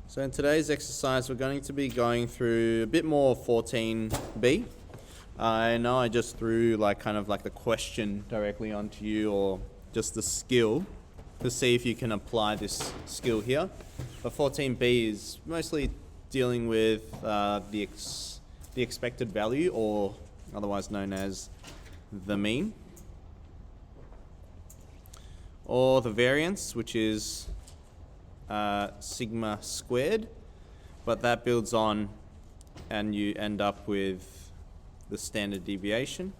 So in today's exercise, we're going to be going through a bit more 14b. I know I just threw kind of the question directly onto you, or just the skill, to see if you can apply this skill here. But 14b is mostly dealing with the expected value, or otherwise known as the mean, or the variance, which is sigma squared, but that builds on and you end up with the standard deviation,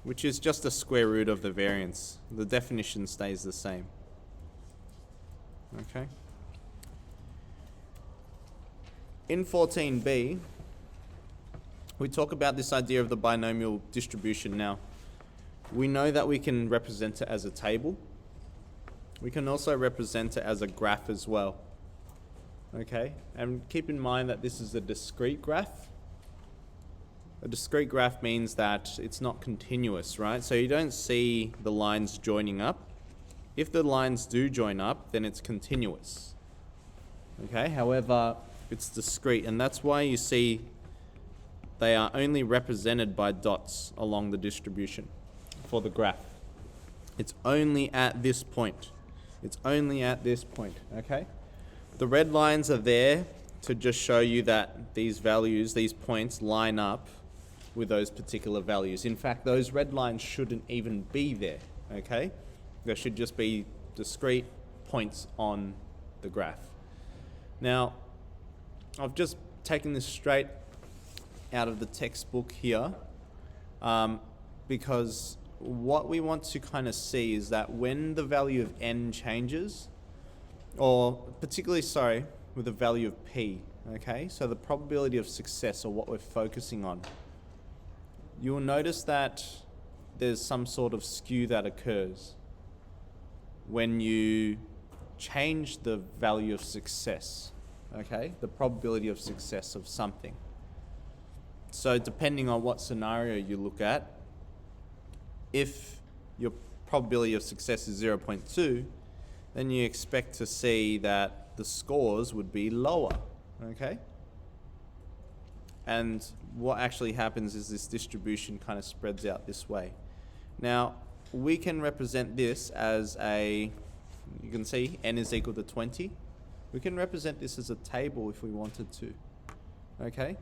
which is just the square root of the variance. The definition stays the same. Okay. In 14b, we talk about this idea of the binomial distribution. Now, we know that we can represent it as a table. We can also represent it as a graph as well. Okay, and keep in mind that this is a discrete graph. A discrete graph means that it's not continuous, right? So you don't see the lines joining up. If the lines do join up, then it's continuous. Okay, however, it's discrete, and that's why you see they are only represented by dots along the distribution for the graph. It's only at this point. It's only at this point, okay? The red lines are there to just show you that these values, these points, line up with those particular values. In fact, those red lines shouldn't even be there, okay? There should just be discrete points on the graph. Now, I've just taken this straight out of the textbook here, because what we want to kind of see is that when the value of n changes, or particularly, with the value of p, okay? So the probability of success, or what we're focusing on, you will notice that there's some sort of skew that occurs when you change the value of success, okay? The probability of success of something. So depending on what scenario you look at, if your probability of success is 0.2, then you expect to see that the scores would be lower, okay? And what actually happens is this distribution kind of spreads out this way. Now, we can represent this as you can see n is equal to 20. We can represent this as a table if we wanted to, okay?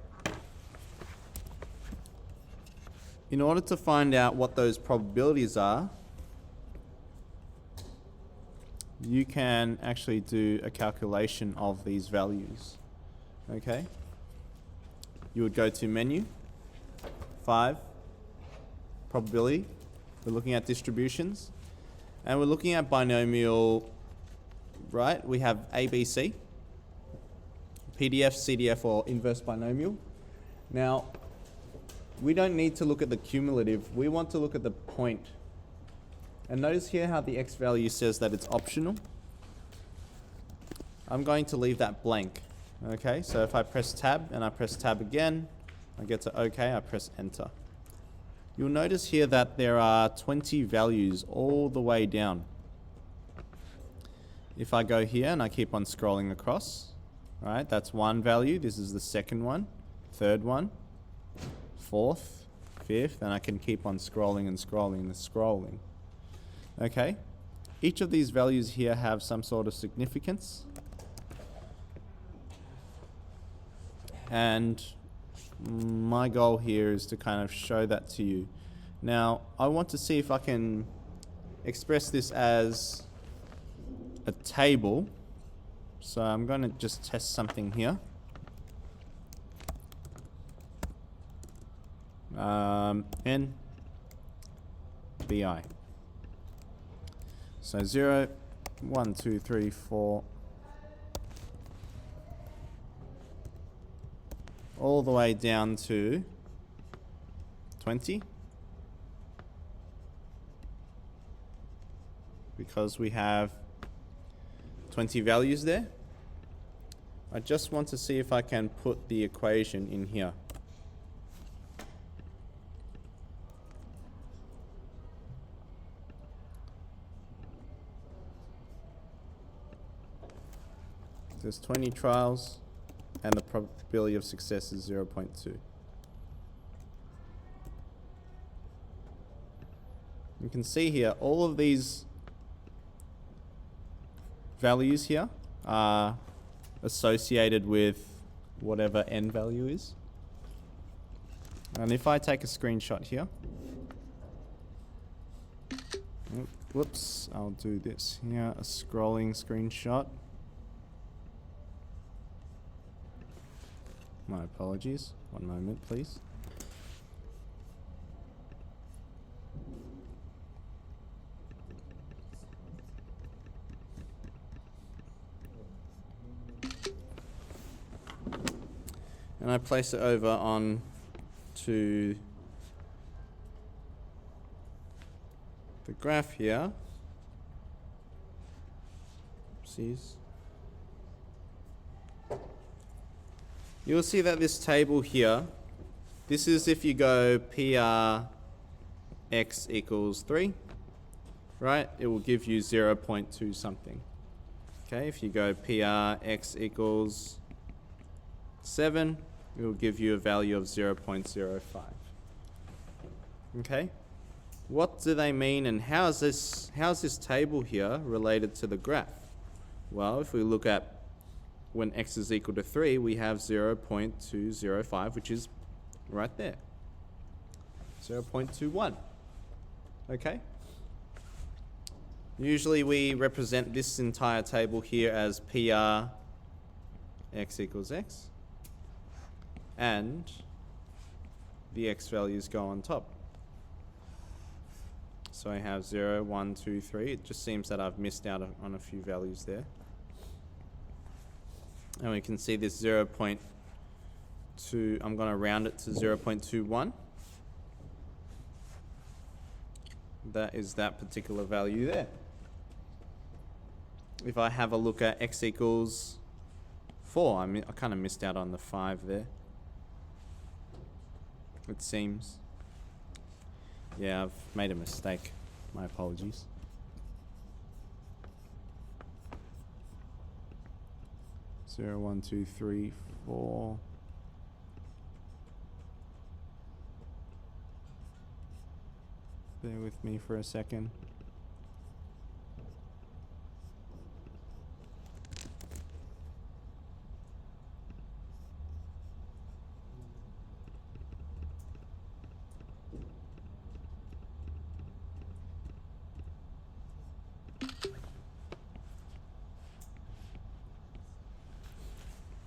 In order to find out what those probabilities are, you can actually do a calculation of these values, okay? You would go to menu, 5, probability. We're looking at distributions, and we're looking at binomial, right? We have ABC, PDF, CDF, or inverse binomial. Now, we don't need to look at the cumulative. We want to look at the point. And notice here how the x value says that it's optional. I'm going to leave that blank. Okay, so if I press tab and I press tab again, I get to OK, I press enter. You'll notice here that there are 20 values all the way down. If I go here and I keep on scrolling across, right, that's one value. This is the second one, third one, fourth, fifth, and I can keep on scrolling and scrolling and scrolling. Okay, each of these values here have some sort of significance, and my goal here is to kind of show that to you. Now, I want to see if I can express this as a table, so I'm going to just test something here. N, BI. So 0, 1, 2, 3, 4, all the way down to 20, because we have 20 values there. I just want to see if I can put the equation in here. there's 20 trials, and the probability of success is 0.2. You can see here, all of these values here are associated with whatever n value is. And if I take a screenshot here, whoops, I'll do this here, a scrolling screenshot. My apologies, one moment please. And I place it over on to the graph here. Oopsies. You'll see that this table here, this is if you go PR x equals 3, right? It will give you 0.2 something. Okay, if you go PR x equals 7, it will give you a value of 0.05. Okay, what do they mean, and how's this table here related to the graph? Well, if we look at when x is equal to 3, we have 0.205, which is right there. 0.21. Okay? Usually we represent this entire table here as PR x equals x, and the x values go on top. So I have 0, 1, 2, 3. It just seems that I've missed out on a few values there. And we can see this 0.2, I'm going to round it to 0.21. That is that particular value there. If I have a look at x equals 4, I kind of missed out on the 5 there. It seems. Yeah, I've made a mistake. My apologies. Zero, 1, 2, 3, 4. Bear with me for a second.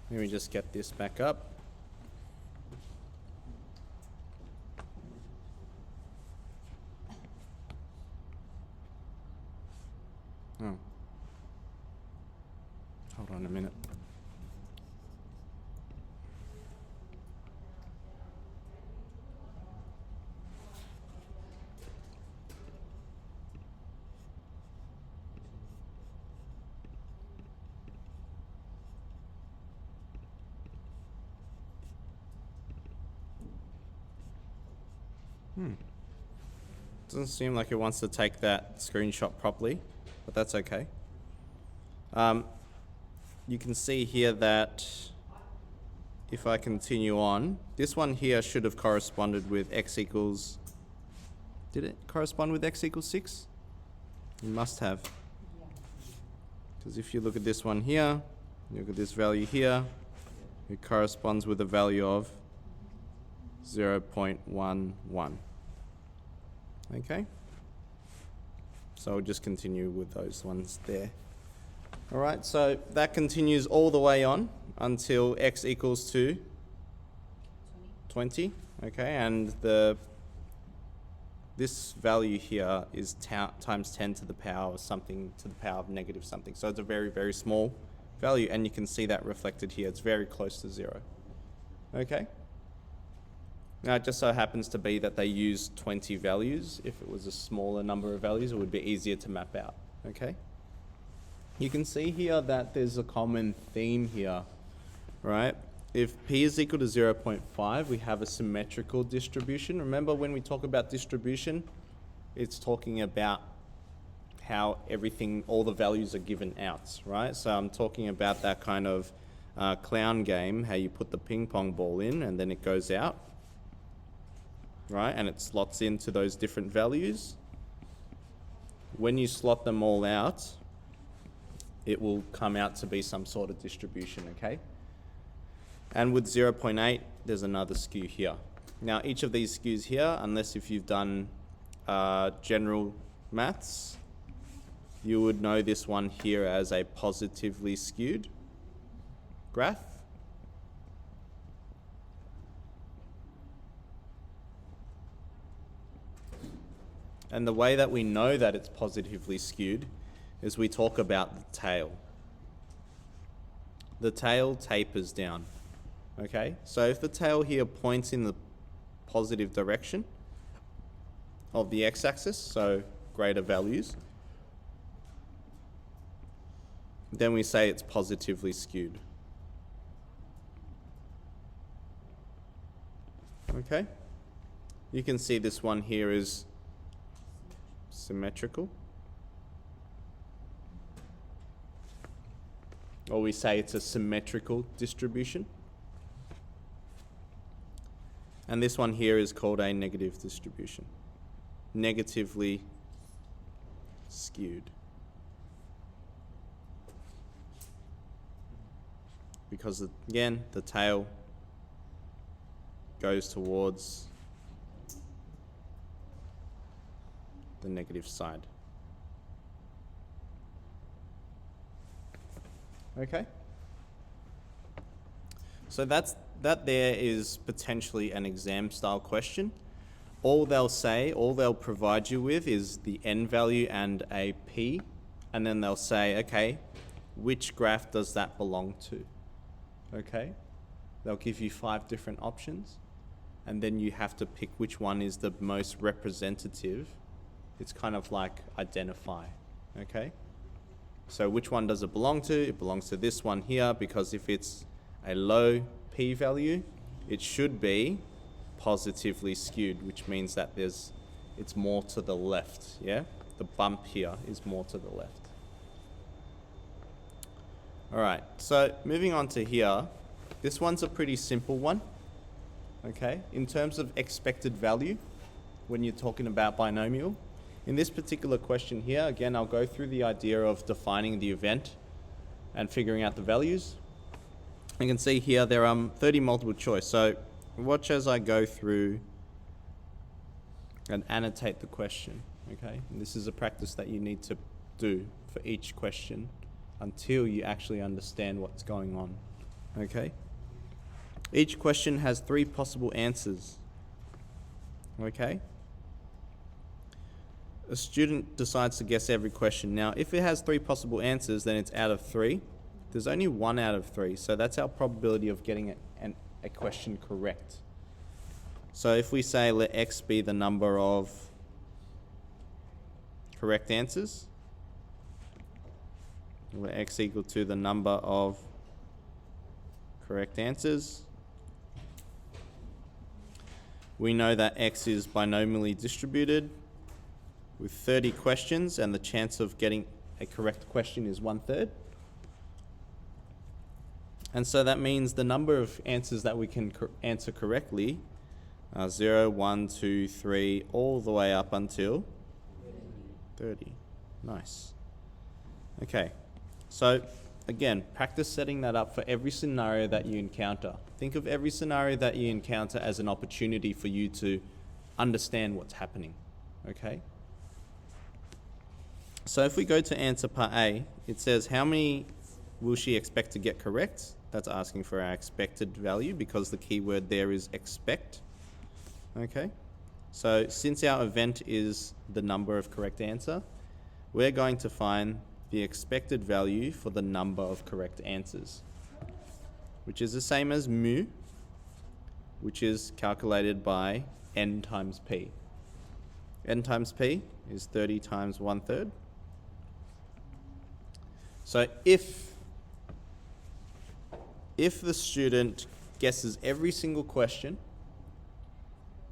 Let me just get this back up. Oh. Hold on a minute. Doesn't seem like it wants to take that screenshot properly, but that's okay. You can see here that if I continue on, this one here should have corresponded with x equals, did it correspond with x equals 6? It must have. Because if you look at this one here, you look at this value here, it corresponds with a value of 0.11. Okay, so I'll just continue with those ones there. All right, so that continues all the way on until x equals to 20. Okay, and this value here is times 10 to the power of something to the power of negative something. So it's a very, very small value, and you can see that reflected here. It's very close to 0. Okay. Now, it just so happens to be that they use 20 values. If it was a smaller number of values, it would be easier to map out, okay? You can see here that there's a common theme here, right? If p is equal to 0.5, we have a symmetrical distribution. Remember when we talk about distribution, it's talking about how everything, all the values are given out, right? So I'm talking about that kind of clown game, how you put the ping pong ball in and then it goes out, right? And it slots into those different values. When you slot them all out, it will come out to be some sort of distribution, okay? And with 0.8, there's another skew here. Now, each of these skews here, unless if you've done general maths, you would know this one here as a positively skewed graph. And the way that we know that it's positively skewed is we talk about the tail. The tail tapers down, okay? So if the tail here points in the positive direction of the x-axis, so greater values, then we say it's positively skewed. Okay? You can see this one here is symmetrical. Or we say it's a symmetrical distribution. And this one here is called a negative distribution. Negatively skewed. Because, again, the tail goes towards the negative side. Okay? So that there is potentially an exam style question. All they'll provide you with is the n value and a p, and then they'll say, okay, which graph does that belong to? Okay? They'll give you 5 different options, and then you have to pick which one is the most representative. It's kind of like identify, okay? So which one does it belong to? It belongs to this one here, because if it's a low p-value, it should be positively skewed, which means that it's more to the left, yeah? The bump here is more to the left. All right, so moving on to here, this one's a pretty simple one, okay? In terms of expected value, when you're talking about binomial, in this particular question here, again, I'll go through the idea of defining the event and figuring out the values. You can see here there are 30 multiple choice. So watch as I go through and annotate the question, okay? And this is a practice that you need to do for each question until you actually understand what's going on, okay? Each question has 3 possible answers, okay? A student decides to guess every question. Now, if it has 3 possible answers, then it's out of 3. There's only 1 out of 3, so that's our probability of getting a question correct. So if we say let x be the number of correct answers, let x equal to the number of correct answers, we know that x is binomially distributed with 30 questions, and the chance of getting a correct question is 1/3. And so that means the number of answers that we can answer correctly are 0, 1, 2, 3, all the way up until 30. Nice. Okay, so again, practice setting that up for every scenario that you encounter. Think of every scenario that you encounter as an opportunity for you to understand what's happening, okay? So if we go to answer part A, it says how many will she expect to get correct? That's asking for our expected value because the keyword there is expect. Okay, so since our event is the number of correct answer, we're going to find the expected value for the number of correct answers, which is the same as mu, which is calculated by n times p. N times p is 30 times 1/3. So if the student guesses every single question,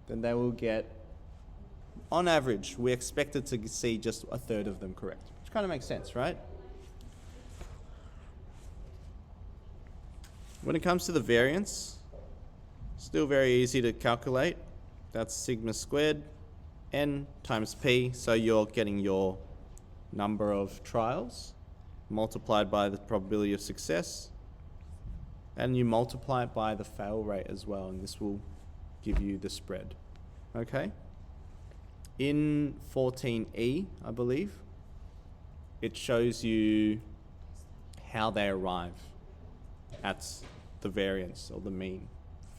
then they will get on average, we expected to see just a third of them correct, which kind of makes sense, right? When it comes to the variance, still very easy to calculate. That's sigma squared n times p, so you're getting your number of trials multiplied by the probability of success, and you multiply it by the fail rate as well, and this will give you the spread. Okay? In 14E, I believe, it shows you how they arrive at the variance or the mean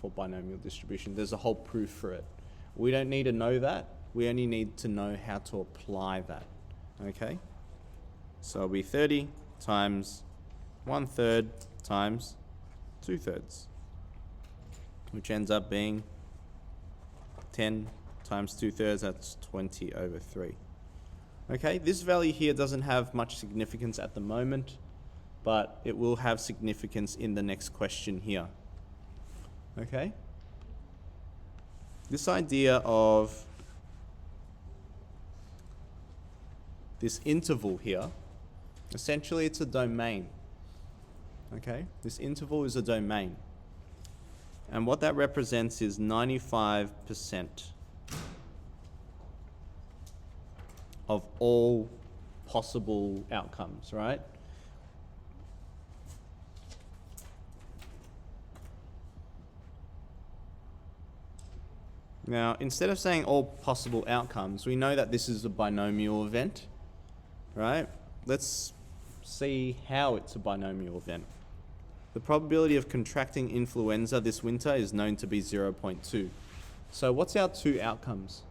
for binomial distribution. There's a whole proof for it. We don't need to know that. We only need to know how to apply that. Okay? So it'll be 30 times 1/3 times 2/3, which ends up being 10 times 2/3, that's 20/3. Okay, this value here doesn't have much significance at the moment, but it will have significance in the next question here. Okay? This idea of this interval here, essentially it's a domain. Okay? This interval is a domain. And what that represents is 95% of all possible outcomes, right? Now, instead of saying all possible outcomes, we know that this is a binomial event, right? Let's see how it's a binomial event. The probability of contracting influenza this winter is known to be 0.2. So what's our two outcomes?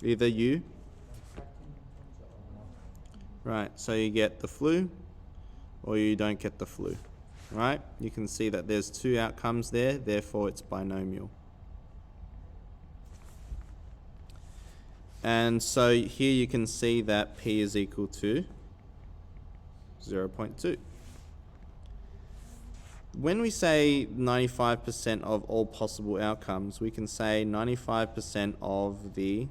Either you, right, so you get the flu or you don't get the flu, right? You can see that there's two outcomes there, therefore it's binomial. And so here you can see that p is equal to 0.2. When we say 95% of all possible outcomes, we can say 95% of the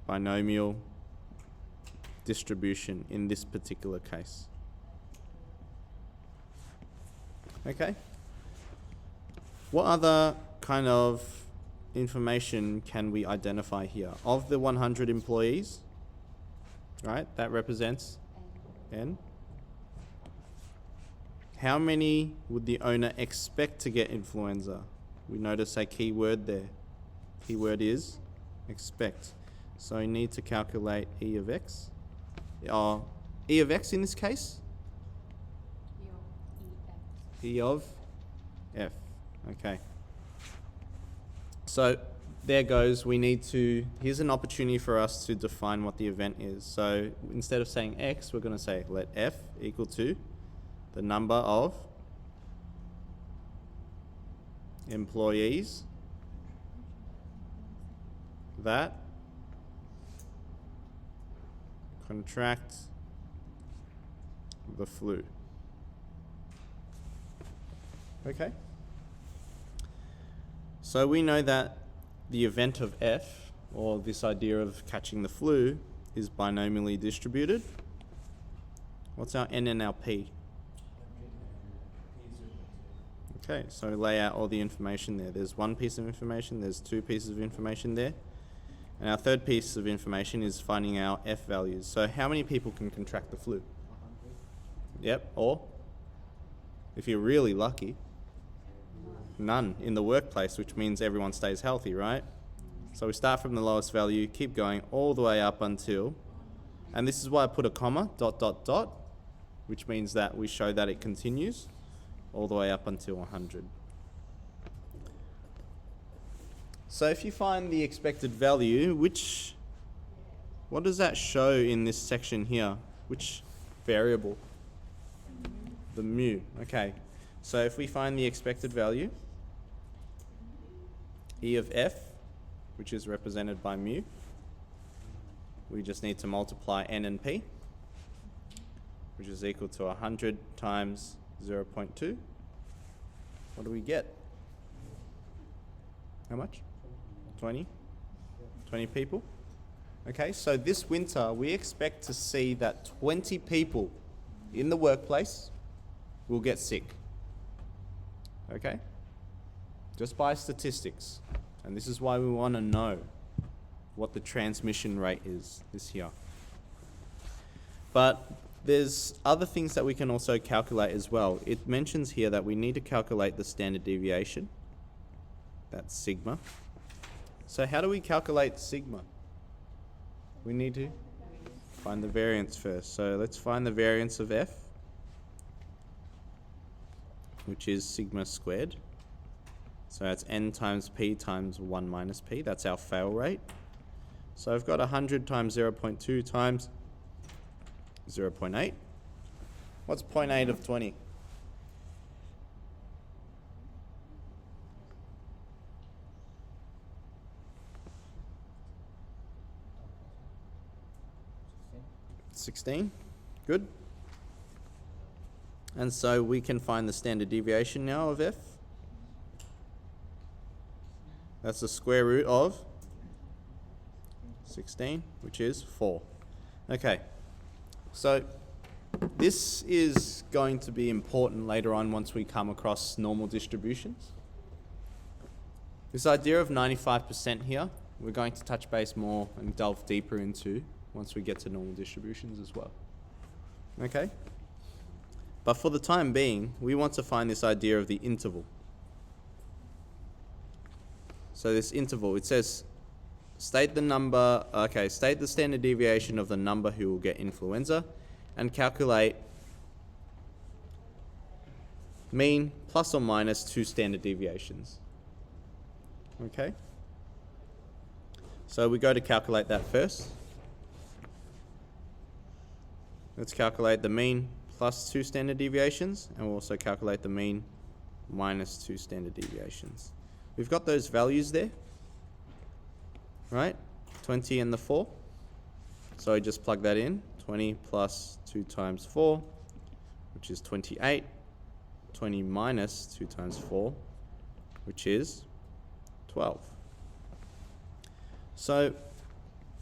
binomial distribution in this particular case. Okay? What other kind of information can we identify here? Of the 100 employees, right, that represents N. How many would the owner expect to get influenza? We notice a key word there. Keyword is expect. So we need to calculate E of X. E of X in this case? E of F. Okay. So there goes, we need to, here's an opportunity for us to define what the event is. So instead of saying X, we're going to say let F equal to the number of employees that contract the flu. Okay? So we know that the event of F, or this idea of catching the flu, is binomially distributed. What's our N and our P? Okay, so lay out all the information there. There's one piece of information, there's two pieces of information there. And our third piece of information is finding our F values. So how many people can contract the flu? 100. Yep, or if you're really lucky, none in the workplace, which means everyone stays healthy, right? So we start from the lowest value, keep going all the way up until, and this is why I put a comma, dot, dot, dot, which means that we show that it continues all the way up until 100. So if you find the expected value, what does that show in this section here? Which variable? The mu. Okay. So if we find the expected value, E of F, which is represented by mu, we just need to multiply N and P, which is equal to 100 times 0.2. What do we get? How much? 20? 20 people. Okay, so this winter we expect to see that 20 people in the workplace will get sick. Okay? Just by statistics. And this is why we want to know what the transmission rate is this year. But there's other things that we can also calculate as well. It mentions here that we need to calculate the standard deviation. That's sigma. So how do we calculate sigma? We need to find the variance first. So let's find the variance of F, which is sigma squared. So that's n times p times 1 minus p. That's our fail rate. So I've got 100 times 0.2 times 0.8. What's 0.8 of 20? $16. Good. And so we can find the standard deviation now of F. That's the square root of 16, which is 4. Okay. So this is going to be important later on once we come across normal distributions. This idea of 95% here, we're going to touch base more and delve deeper into once we get to normal distributions as well. Okay? But for the time being, we want to find this idea of the interval. So this interval, it says, state the standard deviation of the number who will get influenza and calculate mean plus or minus 2 standard deviations. Okay? So we go to calculate that first. Let's calculate the mean plus 2 standard deviations, and we'll also calculate the mean minus 2 standard deviations. We've got those values there, right? 20 and the 4. So I just plug that in. 20 plus 2 times 4, which is 28. 20 minus 2 times 4, which is 12. So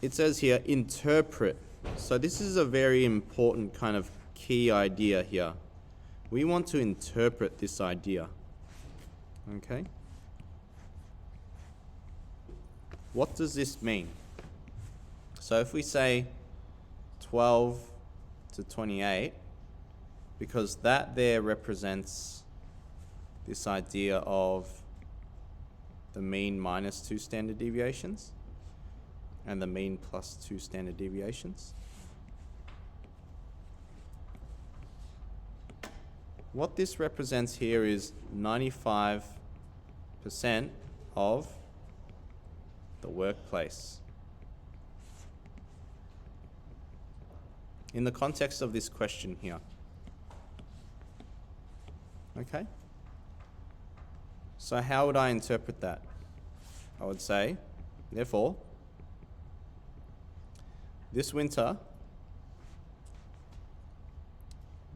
it says here, interpret. So this is a very important kind of key idea here. We want to interpret this idea. Okay? What does this mean? So if we say 12 to 28, because that there represents this idea of the mean minus 2 standard deviations and the mean plus 2 standard deviations. What this represents here is 95% of the workplace. In the context of this question here. Okay? So how would I interpret that? I would say, therefore, this winter,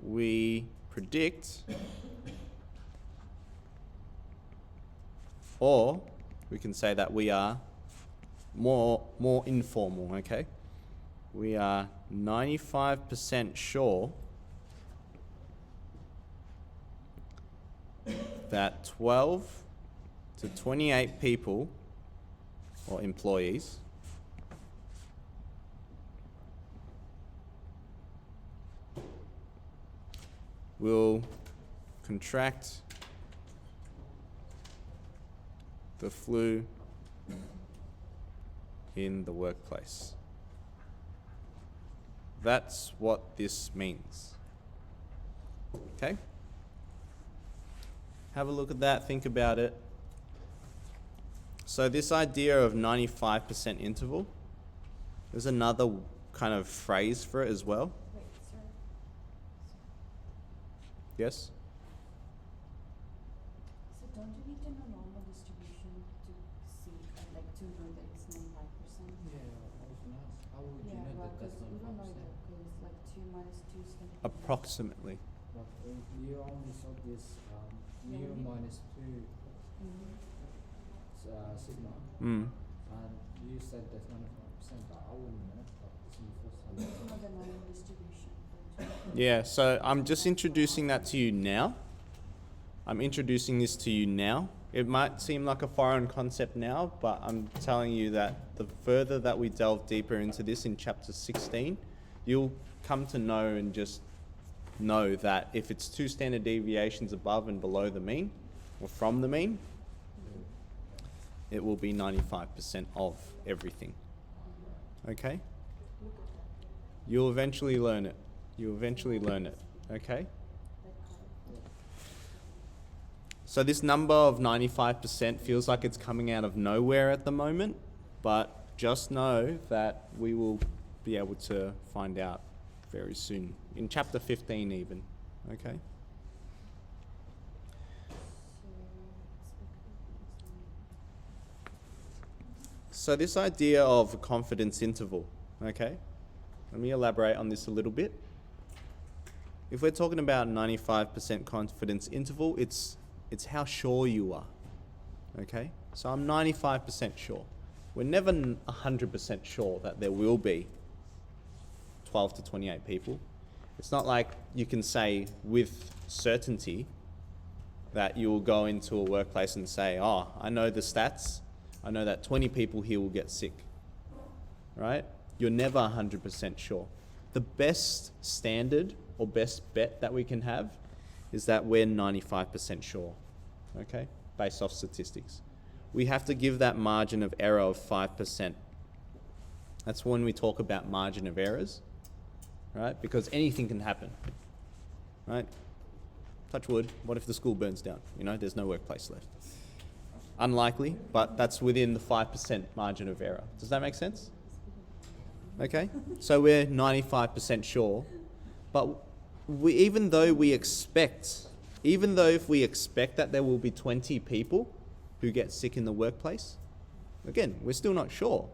we predict, or we can say that we are more informal, okay? We are 95% sure that 12 to 28 people or employees will contract the flu in the workplace. That's what this means. Okay? Have a look at that, think about it. So this idea of 95% interval, there's another kind of phrase for it as well. Wait, sir. Yes? So don't you need to know normal distribution to see, like, to know that it's 95%? Yeah, I was gonna ask, how would you Yeah, know well, that that's because we don't know 95%? that, because it's like 2 minus 2 is gonna be. Approximately. But you only saw this mu Yeah. minus 2 Mhm. sigma, Mm. and you you said that's 95% Darwin, right? But it's in the first It's one. not the normal distribution. But Yeah, so I'm just introducing that to you now. I'm introducing this to you now. It might seem like a foreign concept now, but I'm telling you that the further that we delve deeper into this in chapter 16, you'll come to know and just know that if it's 2 standard deviations above and below the mean, or from the mean, it will be 95% of everything. Okay? You'll eventually learn it. You'll eventually learn it. Okay? So this number of 95% feels like it's coming out of nowhere at the moment, but just know that we will be able to find out very soon, in chapter 15 even. Okay? So this idea of a confidence interval, okay? Let me elaborate on this a little bit. If we're talking about 95% confidence interval, it's how sure you are, okay? So I'm 95% sure. We're never 100% sure that there will be 12 to 28 people. It's not like you can say with certainty that you will go into a workplace and say, oh, I know the stats. I know that 20 people here will get sick, right? You're never 100% sure. The best standard or best bet that we can have is that we're 95% sure, okay, based off statistics. We have to give that margin of error of 5%. That's when we talk about margin of errors, right? Because anything can happen, right? Touch wood, what if the school burns down? You know, there's no workplace left. Unlikely, but that's within the 5% margin of error. Does that make sense? Okay, so we're 95% sure, but even though if we expect that there will be 20 people who get sick in the workplace, again, we're still not sure.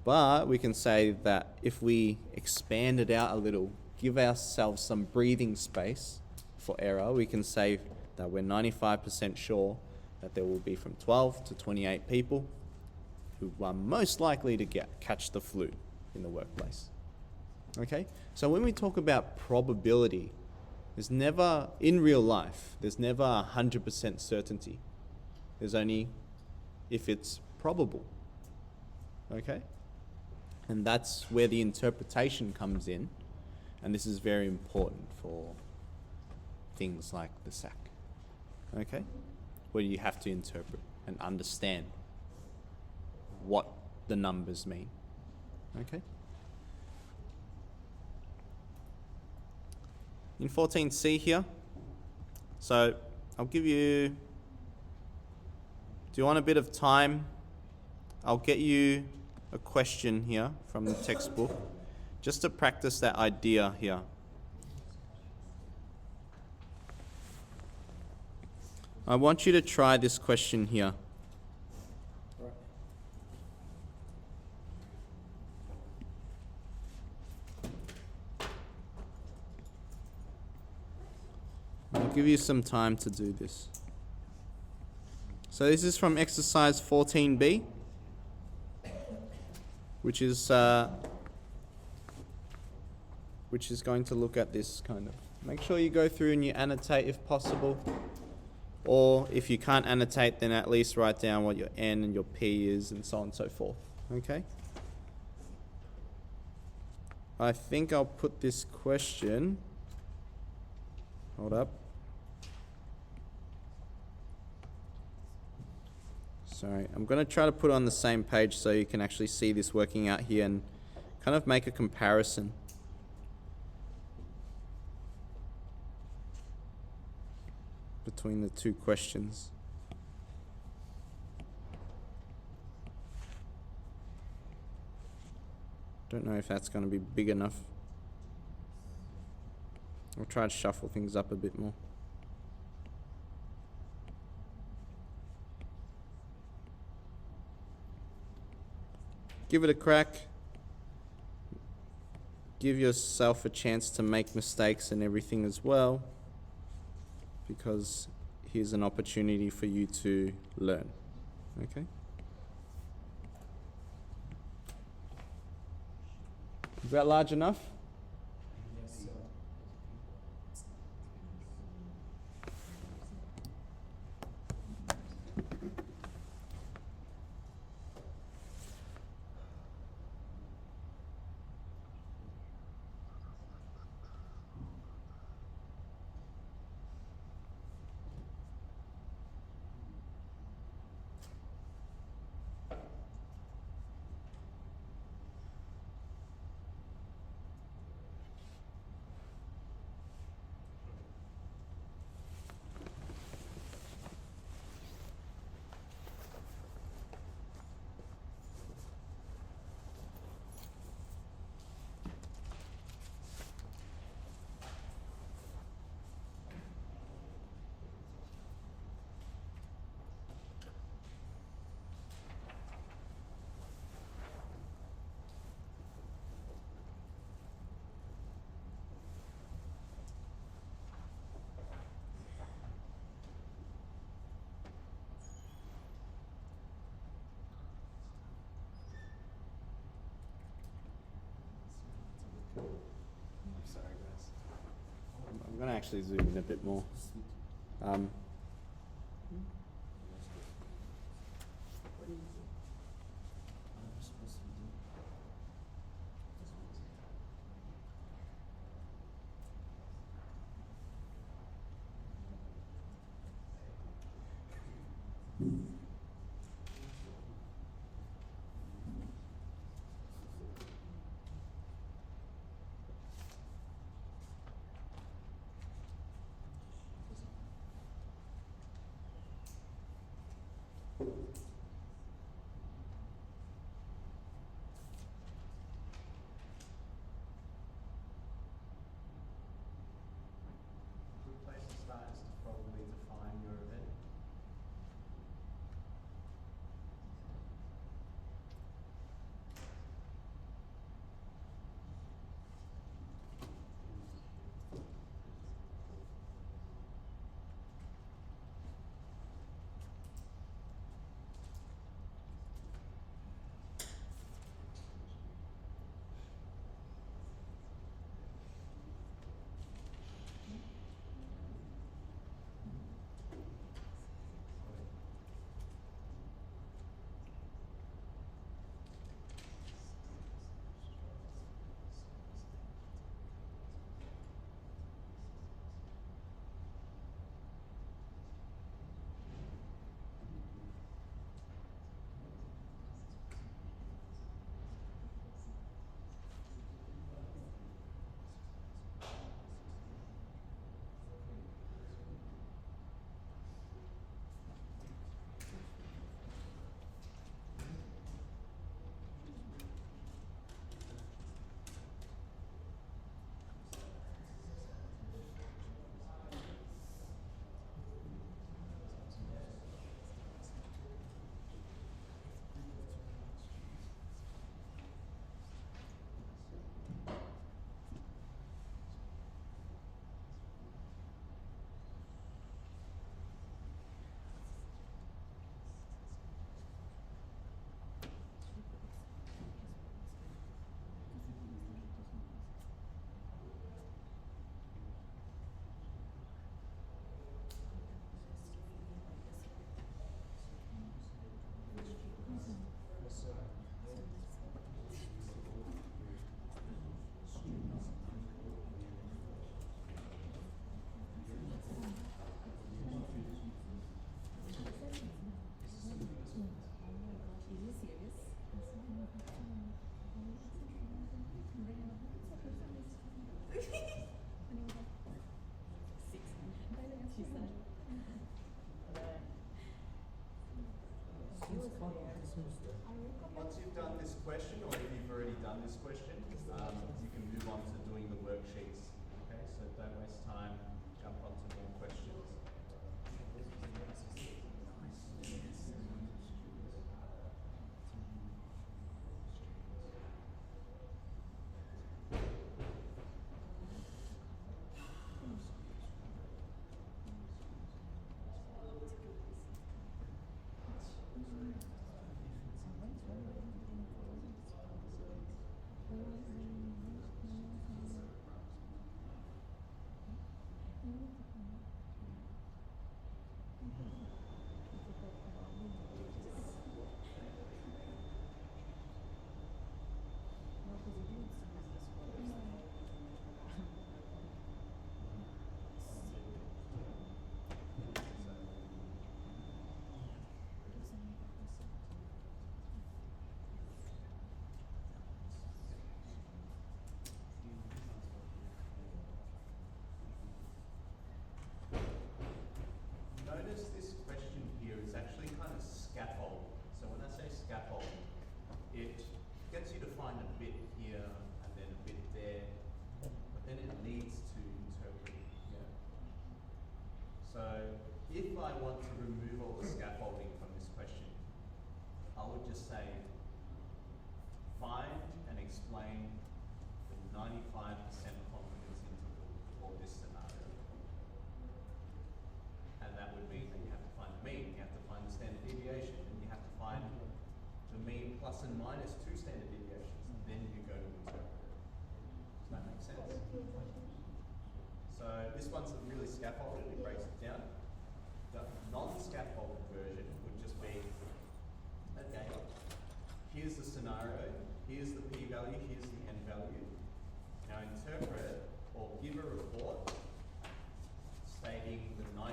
But we can say that if we expand it out a little, give ourselves some breathing space for error, we can say that we're 95% sure that there will be from 12 to 28 people who are most likely to catch the flu in the workplace. Okay? So when we talk about probability, there's never, in real life, there's never 100% certainty. There's only if it's probable. Okay? And that's where the interpretation comes in. And this is very important for things like the SAC. Okay? Where you have to interpret and understand what the numbers mean. Okay? In 14C here, so I'll give you, do you want a bit of time? I'll get you a question here from the textbook, just to practice that idea here. I want you to try this question here. Right. I'll give you some time to do this. So this is from exercise 14B, which is going to look at this kind of. Make sure you go through and you annotate if possible. Or if you can't annotate, then at least write down what your N and your P is and so on and so forth. Okay? I think I'll put this question. Hold up. Sorry, I'm going to try to put it on the same page so you can actually see this working out here and kind of make a comparison. Between the two questions. Don't know if that's going to be big enough. I'll try to shuffle things up a bit more. Give it a crack. Give yourself a chance to make mistakes and everything as well, because here's an opportunity for you to learn. Okay? Is that large enough? Yes, sir. I'm sorry, guys. I'm going to actually zoom in a bit more. Um, Good place to start is to probably define your event. Yes, sir. Once you've done this question, or if you've already done this question, you can move on to doing the worksheets. Okay, so don't waste time, jump on to more questions. if I want to remove all the scaffolding from this question, I would just say, find and explain the 95% confidence interval for this scenario. And that would mean that you have to find the mean, you have to find the standard deviation, and you have to find the mean plus and minus 2 standard deviations. Then you go to interpret it. Does that make sense? So this one's really scaffolded, it breaks it down. The non-scaffolded version would just be, okay, here's the scenario, here's the p-value, here's the n-value. Now interpret it or give a report stating the 95%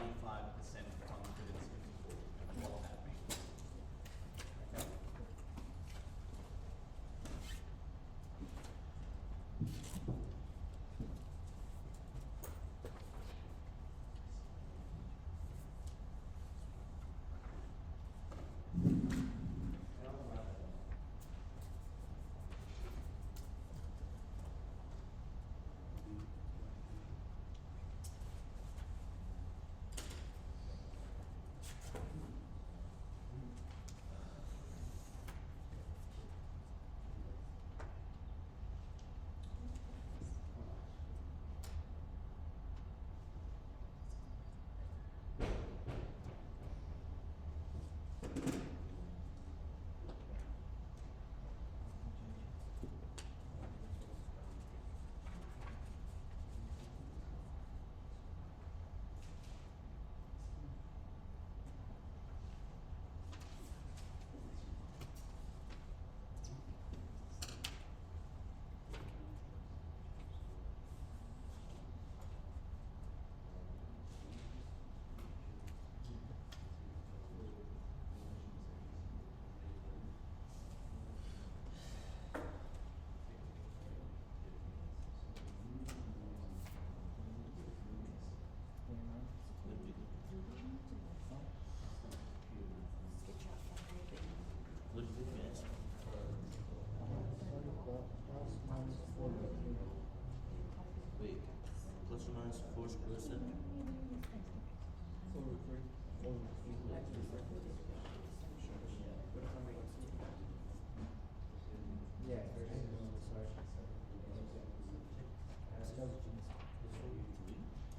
confidence interval and what that means. Okay? Wait, plus or minus 4%? Yeah, sorry.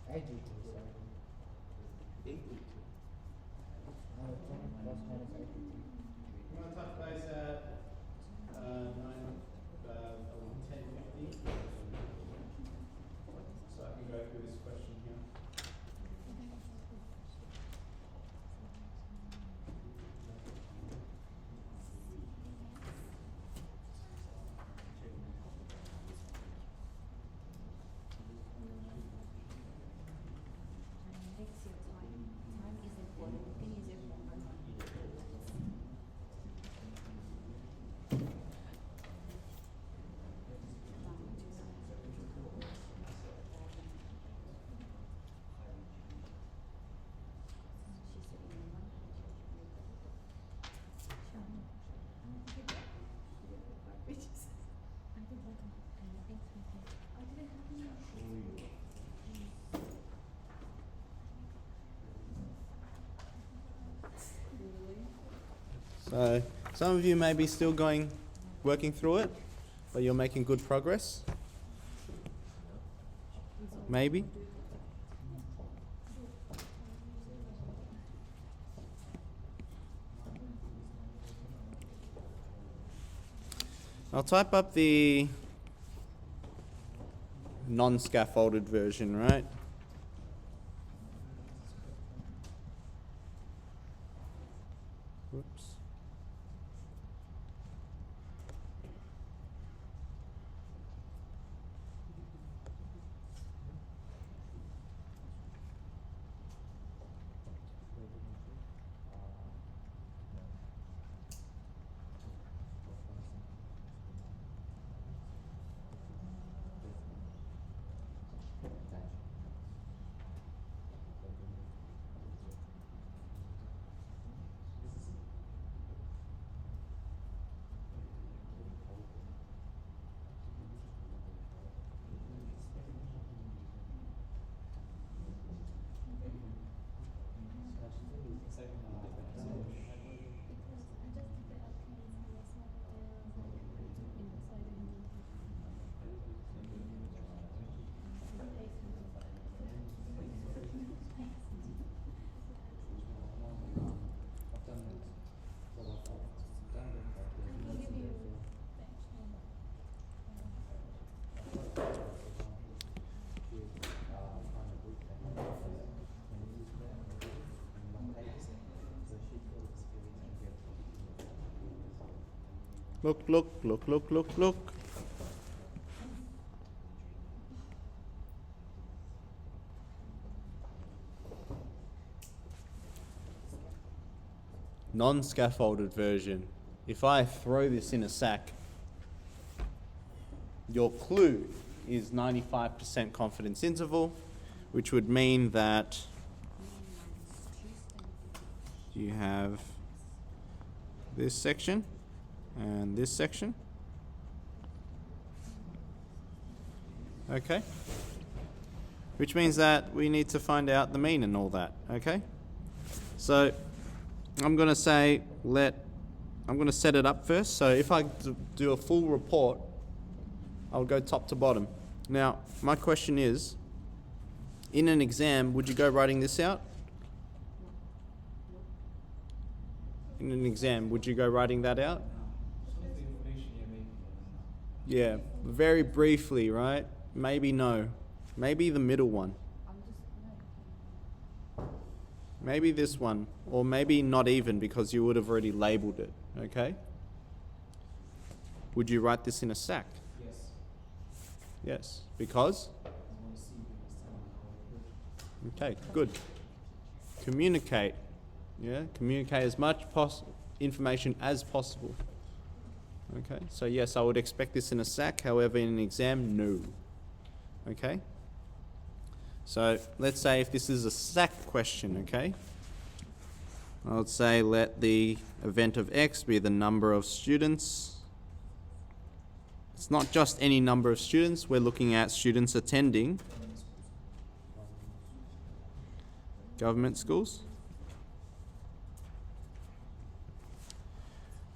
I do, sorry. 8. 20 plus minus 8. You want to touch base at 10:50? So I can go through this question here. Takes your time. Time is important. Thing is important. So some of you may be still working through it, but you're making good progress. Maybe. I'll type up the non-scaffolded version, right? Whoops. Look, look, look, look, look, look. Non-scaffolded version. If I throw this in a sack, your clue is 95% confidence interval, which would mean that you have this section and this section. Okay? Which means that we need to find out the mean and all that. Okay? So I'm going to say I'm going to set it up first. So if I do a full report, I'll go top to bottom. Now, my question is, in an exam, would you go writing this out? In an exam, would you go writing that out? Yeah, very briefly, right? Maybe no. Maybe the middle one. Maybe this one. Or maybe not even, because you would have already labeled it. Okay? Would you write this in a sack? Yes. Yes. Because? I want to see this time. Okay, good. Communicate. Yeah, communicate as much information as possible. Okay, so yes, I would expect this in a sack. However, in an exam, no. Okay? So let's say if this is a sack question, okay? I would say let the event of X be the number of students. It's not just any number of students. We're looking at students attending government schools.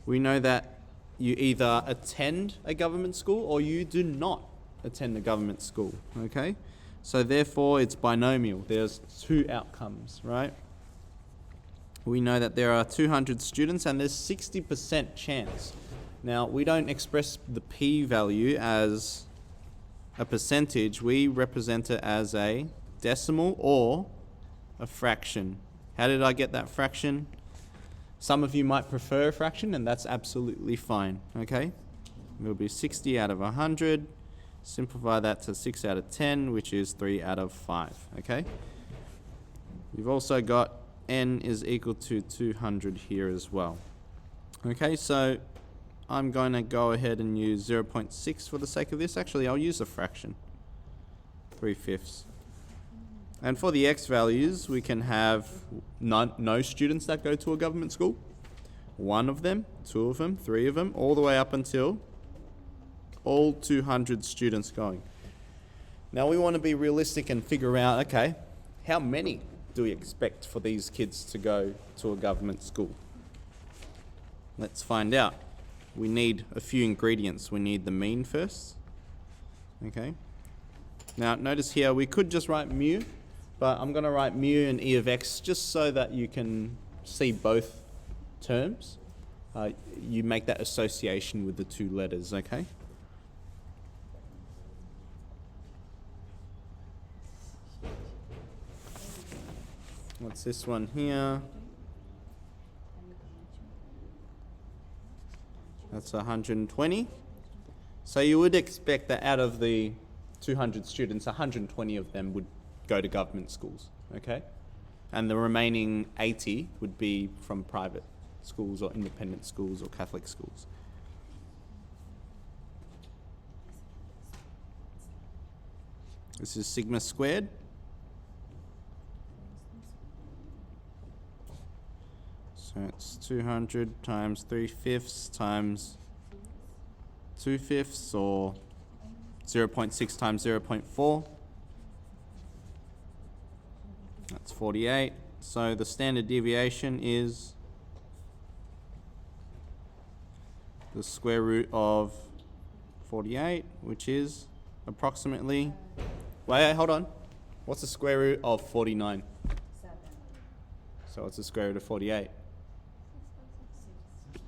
We know that you either attend a government school or you do not attend a government school, okay? So therefore it's binomial. There's two outcomes, right? We know that there are 200 students and there's 60% chance. Now, we don't express the p-value as a percentage. We represent it as a decimal or a fraction. How did I get that fraction? Some of you might prefer a fraction, and that's absolutely fine, okay? It'll be 60 out of 100. Simplify that to 6 out of 10, which is 3 out of 5, okay? You've also got n is equal to 200 here as well. Okay, so I'm going to go ahead and use 0.6 for the sake of this. Actually, I'll use a fraction, 3/5. And for the x values, we can have no students that go to a government school, 1 of them, 2 of them, 3 of them, all the way up until all 200 students going. Now we want to be realistic and figure out, okay, how many do we expect for these kids to go to a government school? Let's find out. We need a few ingredients. We need the mean first. Okay. Now notice here we could just write mu, but I'm going to write mu and e of x just so that you can see both terms. You make that association with the two letters, okay? What's this one here? That's 120. So you would expect that out of the 200 students, 120 of them would go to government schools, okay? And the remaining 80 would be from private schools or independent schools or Catholic schools. This is sigma squared. So it's 200 times 3/5 times 2/5, or 0.6 times 0.4. That's 48. So the standard deviation is the square root of 48, which is approximately... Wait, hold on. What's the square root of 49? 7. So what's the square root of 48?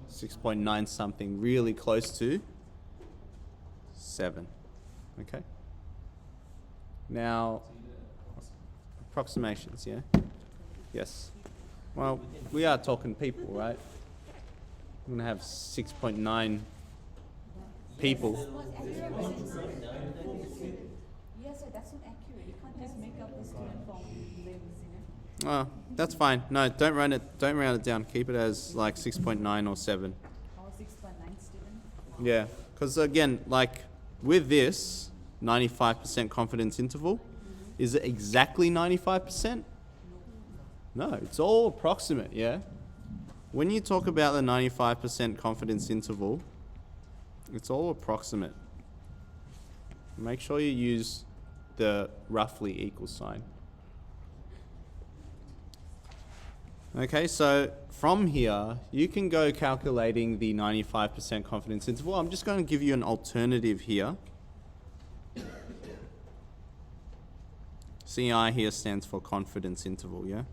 6.9 something, really close to 7. Okay. Now, approximations, yeah? Yes. Well, we are talking people, right? I'm going to have 6.9 people. That's not accurate. Yes, sir, that's not accurate. You can't just make up the student from limbs, you know. Oh, that's fine. No, don't round it down. Keep it as like 6.9 or 7. Or 6.9 student. Yeah, because again, like with this 95% confidence interval, is it exactly 95%? No, it's all approximate, yeah? When you talk about the 95% confidence interval, it's all approximate. Make sure you use the roughly equal sign. Okay, so from here, you can go calculating the 95% confidence interval. I'm just going to give you an alternative here. CI here stands for confidence interval, yeah?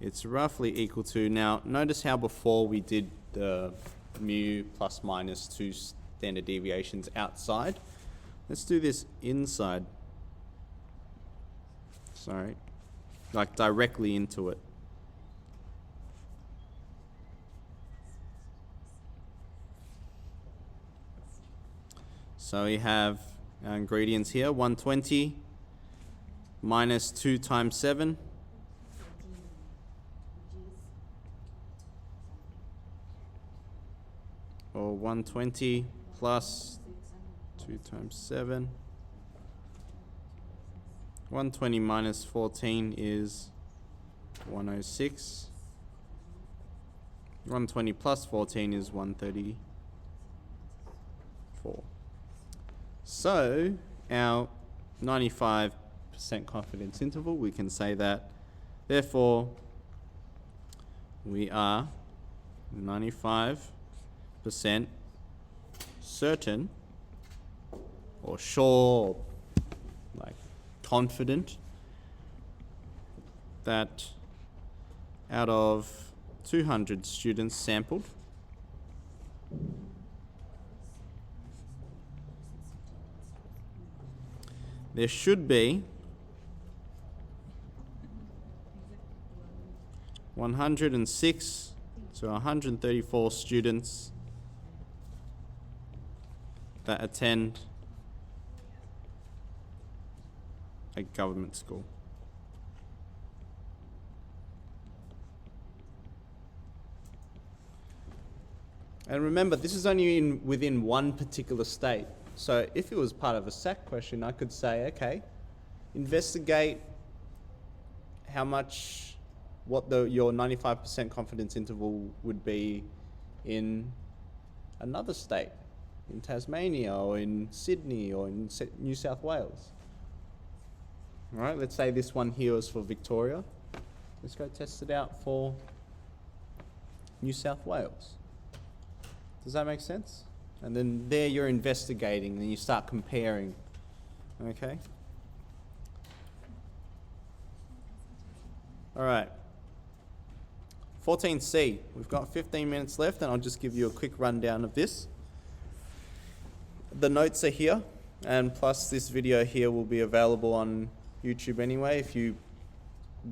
It's roughly equal to, now notice how before we did the mu plus minus 2 standard deviations outside. Let's do this inside. Sorry, like directly into it. So we have our ingredients here, 120 minus 2 times 7. Or 120 plus 2 times 7. 120 minus 14 is 106. 120 plus 14 is 134. So our 95% confidence interval, we can say that, therefore, we are 95% certain or sure, like confident, that out of 200 students sampled, there should be 106 to 134 students that attend a government school. And remember, this is only within one particular state. So if it was part of a SAC question, I could say, okay, investigate what your 95% confidence interval would be in another state, in Tasmania or in Sydney or in New South Wales. All right, let's say this one here was for Victoria. Let's go test it out for New South Wales. Does that make sense? And then there you're investigating, then you start comparing. Okay? All right. 14C. We've got 15 minutes left, and I'll just give you a quick rundown of this. The notes are here, and plus this video here will be available on YouTube anyway. If you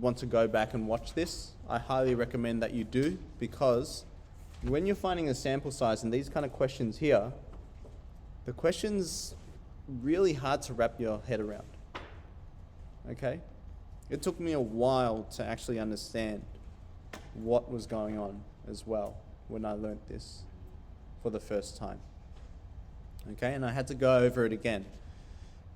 want to go back and watch this, I highly recommend that you do, because when you're finding a sample size and these kind of questions here, the question's really hard to wrap your head around. Okay? It took me a while to actually understand what was going on as well when I learnt this for the first time. Okay? And I had to go over it again.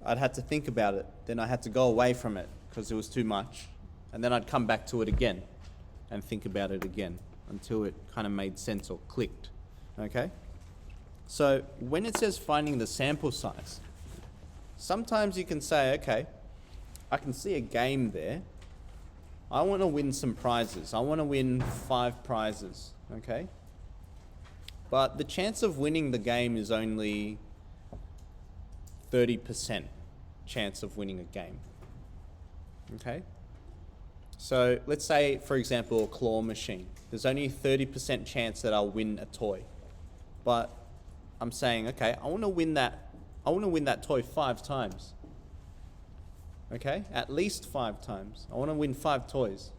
I'd had to think about it, then I had to go away from it because it was too much, and then I'd come back to it again and think about it again until it kind of made sense or clicked. Okay? So when it says finding the sample size, sometimes you can say, okay, I can see a game there. I want to win some prizes. I want to win 5 prizes, okay? But the chance of winning the game is only 30% chance of winning a game, okay? So let's say, for example, a claw machine. There's only a 30% chance that I'll win a toy. But I'm saying, okay, I want to win that toy 5 times. Okay? At least 5 times. I want to win 5 toys.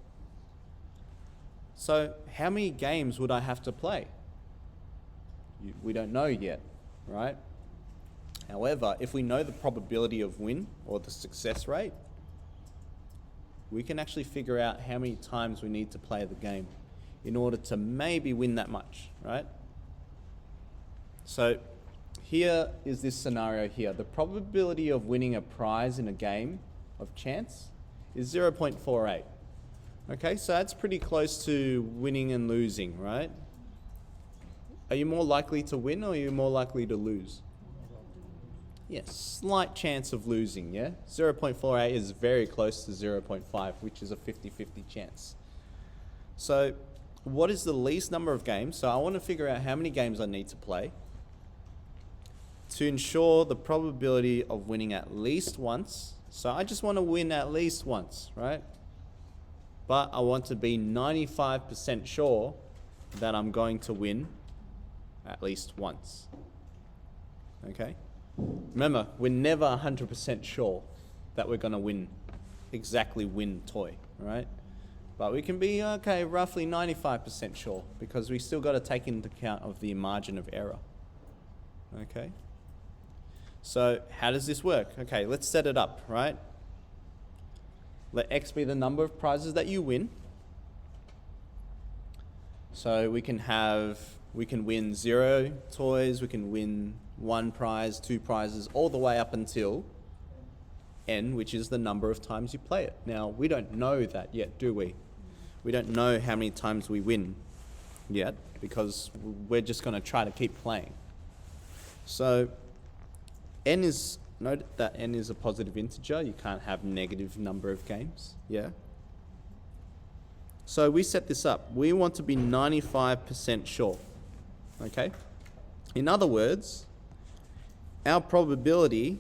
So how many games would I have to play? We don't know yet, right? However, if we know the probability of win or the success rate, we can actually figure out how many times we need to play the game in order to maybe win that much, right? So here is this scenario here. The probability of winning a prize in a game of chance is 0.48. Okay, so that's pretty close to winning and losing, right? Are you more likely to win or are you more likely to lose? Yes, slight chance of losing, yeah? 0.48 is very close to 0.5, which is a 50-50 chance. So what is the least number of games? So I want to figure out how many games I need to play to ensure the probability of winning at least once. So I just want to win at least once, right? But I want to be 95% sure that I'm going to win at least once. Okay? Remember, we're never 100% sure that we're going to win toy, right? But we can be, okay, roughly 95% sure because we still got to take into account of the margin of error. Okay? So how does this work? Okay, let's set it up, right? Let X be the number of prizes that you win. So we can win 0 toys, we can win 1 prize, 2 prizes, all the way up until N, which is the number of times you play it. Now, we don't know that yet, do we? We don't know how many times we win yet because we're just going to try to keep playing. So note that N is a positive integer. You can't have negative number of games, yeah? So we set this up. We want to be 95% sure, okay? In other words, our probability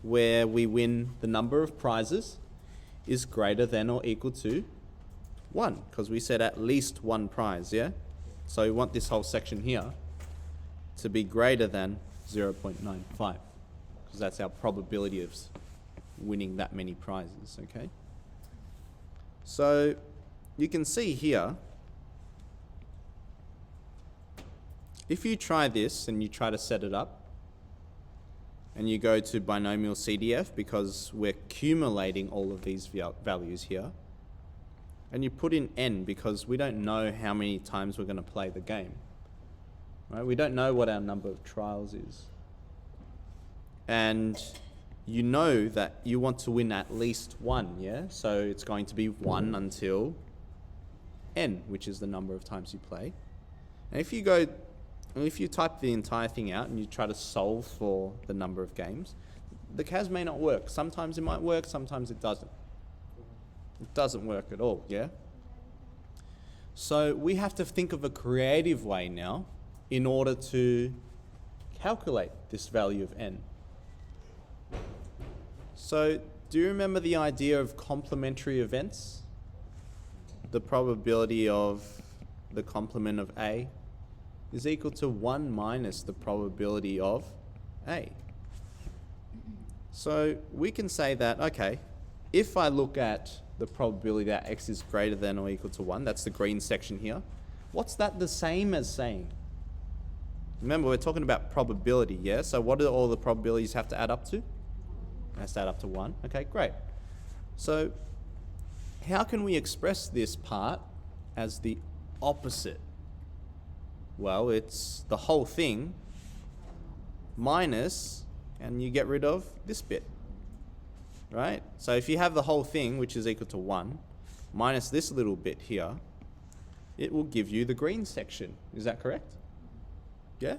where we win the number of prizes is greater than or equal to 1, because we said at least 1 prize, yeah? So we want this whole section here to be greater than 0.95, because that's our probability of winning that many prizes, okay? So you can see here, if you try this and you try to set it up, and you go to binomial CDF because we're accumulating all of these values here, and you put in N because we don't know how many times we're going to play the game, right? We don't know what our number of trials is. And you know that you want to win at least 1, yeah? So it's going to be 1 until N, which is the number of times you play. And if you type the entire thing out and you try to solve for the number of games, the CAS may not work. Sometimes it might work, sometimes it doesn't. It doesn't work at all, yeah? So we have to think of a creative way now in order to calculate this value of N. So do you remember the idea of complementary events? The probability of the complement of A is equal to 1 minus the probability of A. So we can say that, okay, if I look at the probability that X is greater than or equal to 1, that's the green section here, what's that the same as saying? Remember, we're talking about probability, yeah? So what do all the probabilities have to add up to? It has to add up to 1. Okay, great. So how can we express this part as the opposite? Well, it's the whole thing minus, and you get rid of this bit, right? So if you have the whole thing, which is equal to 1, minus this little bit here, it will give you the green section. Is that correct? Yeah?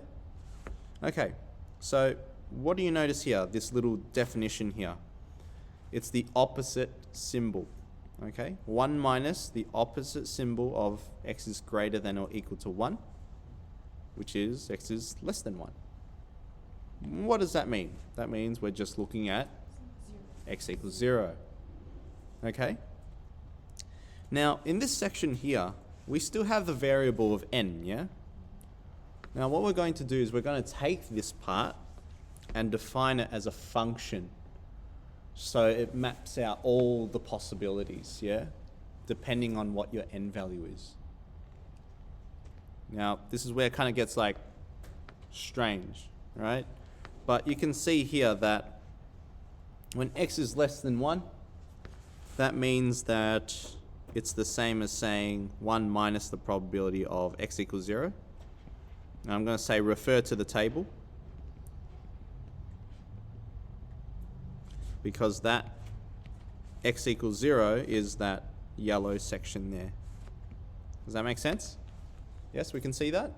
Okay, so what do you notice here, this little definition here? It's the opposite symbol, okay? 1 minus the opposite symbol of X is greater than or equal to 1, which is X is less than 1. What does that mean? That means we're just looking at X equals 0. Okay? Now, in this section here, we still have the variable of N, yeah? Now, what we're going to do is we're going to take this part and define it as a function. So it maps out all the possibilities, yeah? depending on what your n value is. Now, this is where it kind of gets like strange, right? But you can see here that when x is less than 1, that means that it's the same as saying 1 minus the probability of x equals 0. Now I'm going to say refer to the table, because that x equals 0 is that yellow section there. Does that make sense? Yes, we can see that?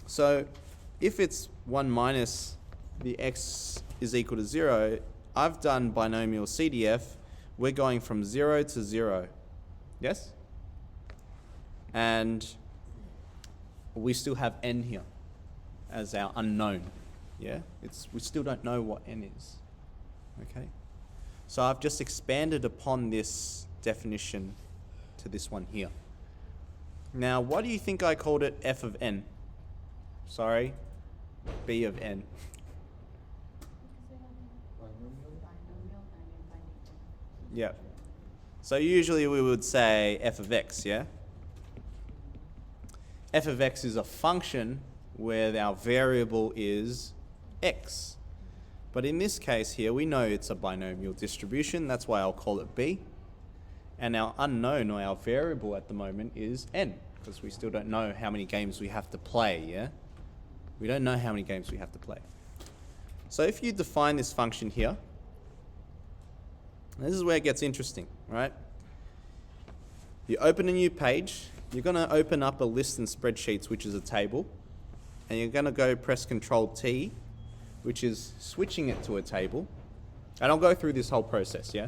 So if it's 1 minus the x is equal to 0, I've done binomial CDF. We're going from 0 to 0. Yes? And we still have n here as our unknown. Yeah? We still don't know what n is. Okay? So I've just expanded upon this definition to this one here. Now, what do you think I called it f of n? Sorry, b of n. Yeah. So usually we would say f of x, yeah? F of x is a function where our variable is x. But in this case here, we know it's a binomial distribution. That's why I'll call it b. And our unknown, or our variable at the moment, is n, because we still don't know how many games we have to play, yeah? We don't know how many games we have to play. So if you define this function here, this is where it gets interesting, right? You open a new page, you're going to open up a list in spreadsheets, which is a table, and you're going to go press Control T, which is switching it to a table. And I'll go through this whole process, yeah?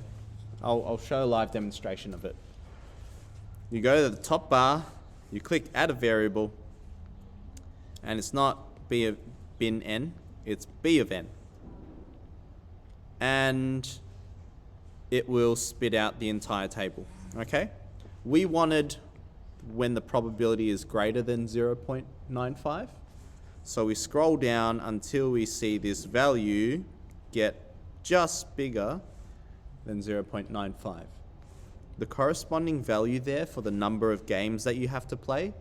I'll show a live demonstration of it. You go to the top bar, you click Add a Variable, and it's not b of bin n, it's b of n. And it will spit out the entire table, okay? We wanted when the probability is greater than 0.95. So we scroll down until we see this value get just bigger than 0.95. The corresponding value there for the number of games that you have to play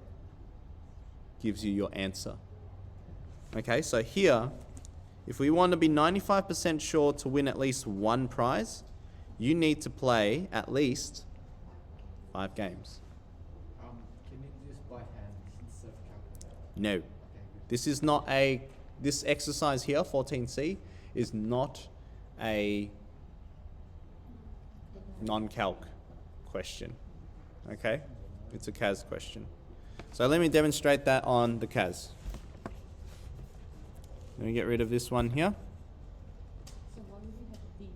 gives you your answer. Okay, so here, if we want to be 95% sure to win at least one prize, you need to play at least 5 games. Can you do this by hand instead of calculator? No. Okay, good. This is not this exercise here, 14C, is not a non-calc question. Okay? It's a CAS question. So let me demonstrate that on the CAS. Let me get rid of this one here. So why would you have B?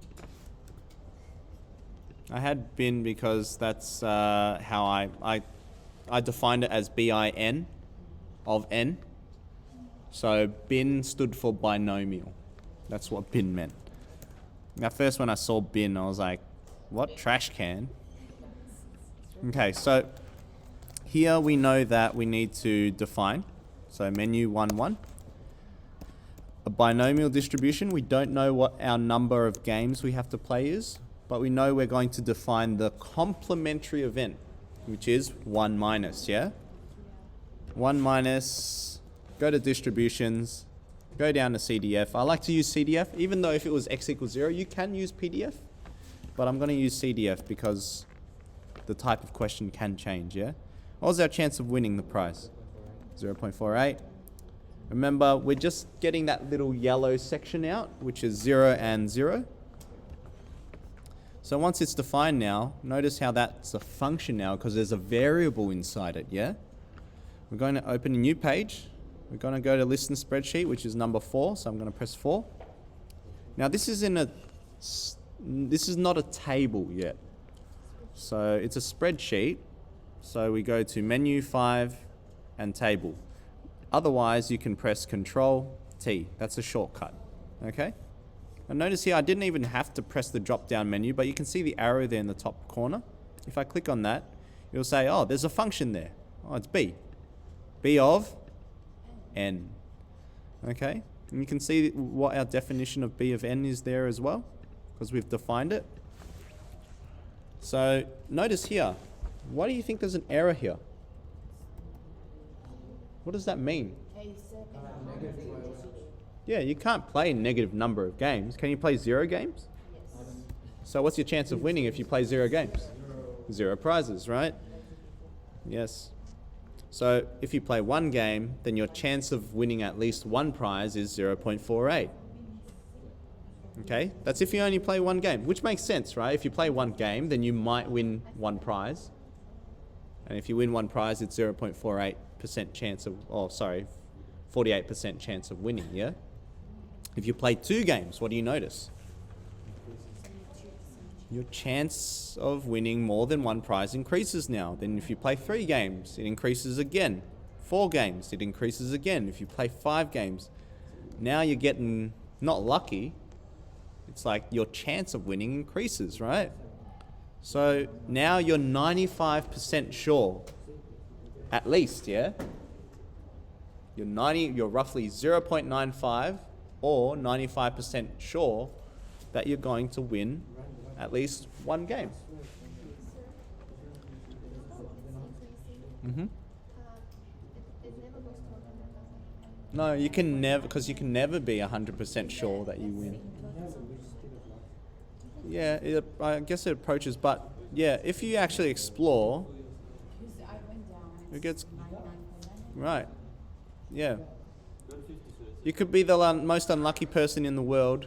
I had bin because that's how I defined it as bin of n. So bin stood for binomial. That's what bin meant. At first when I saw bin, I was like, what, trash can? Okay, so here we know that we need to define. So menu 1, a binomial distribution. We don't know what our number of games we have to play is, but we know we're going to define the complementary event, which is 1 minus, yeah? 1 minus, go to distributions, go down to CDF. I like to use CDF, even though if it was x equals 0, you can use PDF, but I'm going to use CDF because the type of question can change, yeah? What was our chance of winning the prize? 0.48. Remember, we're just getting that little yellow section out, which is 0 and 0. So once it's defined now, notice how that's a function now because there's a variable inside it, yeah? We're going to open a new page. We're going to go to list in spreadsheet, which is number 4, so I'm going to press 4. Now this is not a table yet. So it's a spreadsheet. So we go to menu 5 and table. Otherwise, you can press Control T. That's a shortcut. Okay? And notice here, I didn't even have to press the drop-down menu, but you can see the arrow there in the top corner. If I click on that, it'll say, oh, there's a function there. Oh, it's B. B of n. Okay? And you can see what our definition of B of n is there as well, because we've defined it. So notice here, why do you think there's an error here? What does that mean? Negative Yeah, you can't play negative number of games. Can you play 0 games? So what's your chance of winning if you play 0 games? 0 prizes, right? Yes. So if you play 1 game, then your chance of winning at least 1 prize is 0.48. Okay, that's if you only play 1 game, which makes sense, right? If you play 1 game, then you might win 1 prize. And if you win 1 prize, it's 0.48% chance of, 48% chance of winning, yeah? If you play 2 games, what do you notice? Your chance of winning more than 1 prize increases now. Then if you play 3 games, it increases again. 4 games, it increases again. If you play 5 games, now you're getting not lucky. It's like your chance of winning increases, right? So now you're 95% sure, at least, yeah? You're roughly 0.95 or 95% sure that you're going to win at least 1 game. Mm-hmm. No, you can never, because you can never be 100% sure that you win. Yeah, I guess it approaches, but yeah, if you actually explore, it gets right. Yeah, you could be the most unlucky person in the world.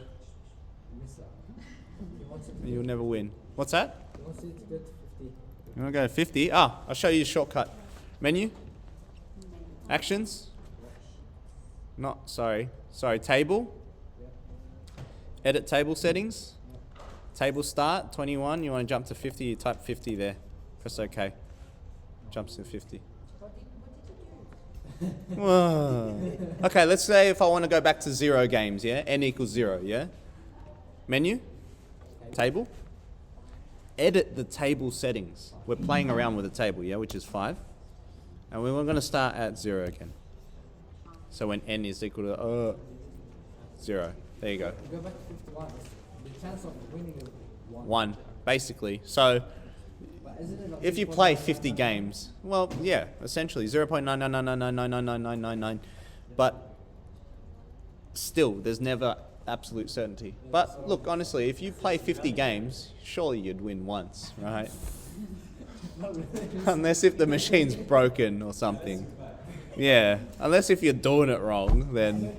You'll never win. What's that? He wants you to go to 50. You want to go to 50? Ah, I'll show you a shortcut. Menu? Actions? Not, sorry, table? Edit table settings? Table start, 21. You want to jump to 50, you type 50 there. Press OK. Jumps to 50. Whoa. Okay, let's say if I want to go back to 0 games, yeah? N equals 0, yeah? Menu? Table? Edit the table settings. We're playing around with the table, yeah, which is 5. And we're going to start at 0 again. So when n is equal to 0. There you go. Go back to 51. The chance of winning is 1. 1, basically. So But isn't it like if you play 50 games, well, yeah, essentially 0.999999999. But still, there's never absolute certainty. But look, honestly, if you play 50 games, surely you'd win once, right? Unless if the machine's broken or something. Yeah, unless if you're doing it wrong, then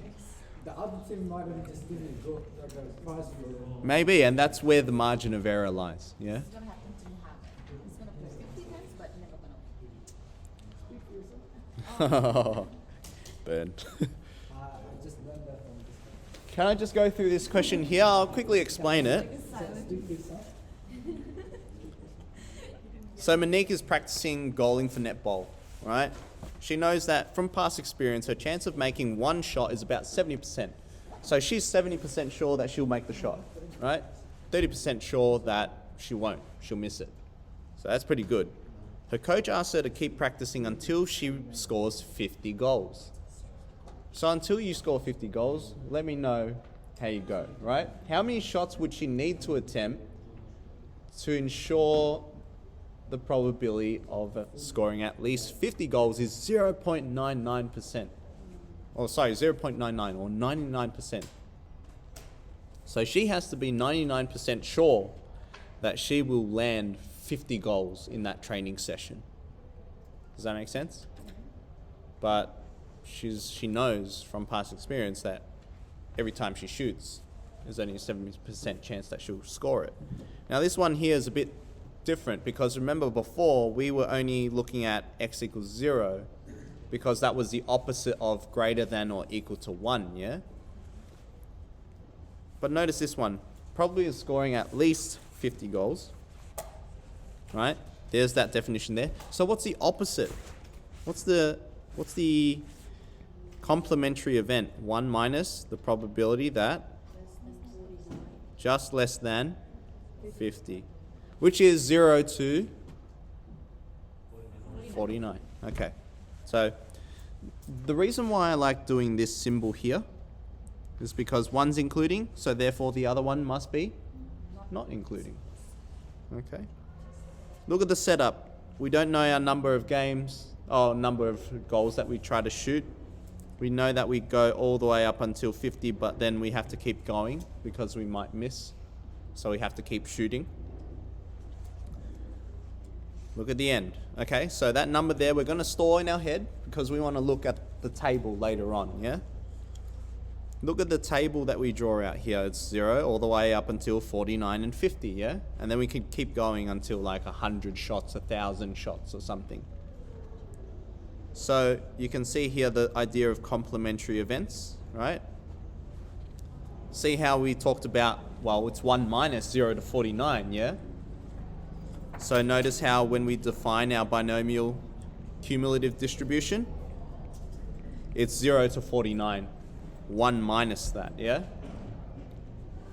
The other team might have just didn't go like a prize for them. maybe, and that's where the margin of error lies, yeah? It's gonna happen to Muhammad. He's gonna play 50 times, but never gonna win. Burn. I just learned that from this. Can I just go through this question here? I'll quickly explain it. So Monique is practicing goaling for netball, right? She knows that from past experience, her chance of making 1 shot is about 70%. So she's 70% sure that she'll make the shot, right? 30% sure that she won't. She'll miss it. So that's pretty good. Her coach asks her to keep practicing until she scores 50 goals. So until you score 50 goals, let me know how you go, right? How many shots would she need to attempt to ensure the probability of scoring at least 50 goals is 0.99%? Or sorry, 0.99 or 99%. So she has to be 99% sure that she will land 50 goals in that training session. Does that make sense? But she knows from past experience that every time she shoots, there's only a 70% chance that she'll score it. Now this one here is a bit different because remember before we were only looking at x equals 0 because that was the opposite of greater than or equal to 1, yeah? But notice this one, probably is scoring at least 50 goals, right? There's that definition there. So what's the opposite? What's the complementary event? 1 minus the probability that just less than 50, which is 0 to 49. Okay, so the reason why I like doing this symbol here is because 1's including, so therefore the other one must be not including. Okay, Look at the setup. We don't know our number of games, or number of goals that we try to shoot. We know that we go all the way up until 50, but then we have to keep going because we might miss. So we have to keep shooting. Look at the end. Okay, so that number there we're going to store in our head because we want to look at the table later on, yeah? Look at the table that we draw out here. It's 0 all the way up until 49 and 50, yeah? And then we can keep going until like 100 shots, 1,000 shots or something. So you can see here the idea of complementary events, right? See how we talked about, well, it's 1 minus 0 to 49, yeah? So notice how when we define our binomial cumulative distribution, it's 0 to 49. 1 minus that, yeah?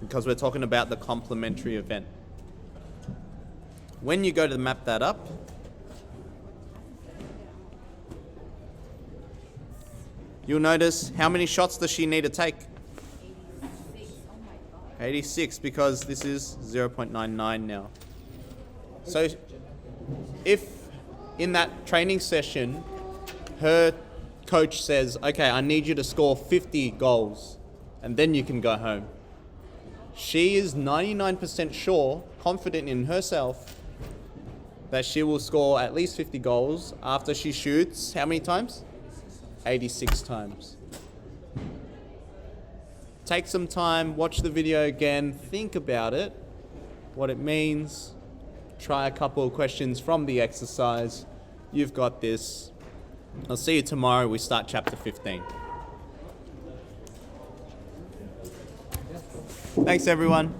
Because we're talking about the complementary event. When you go to map that up, you'll notice how many shots does she need to take? 86. Oh my god. 86, because this is 0.99 now. So if in that training session, her coach says, okay, I need you to score 50 goals and then you can go home. She is 99% sure, confident in herself, that she will score at least 50 goals after she shoots how many times? 86 times. Take some time, watch the video again, think about it, what it means, try a couple of questions from the exercise. You've got this. I'll see you tomorrow. We start chapter 15. Thanks, everyone.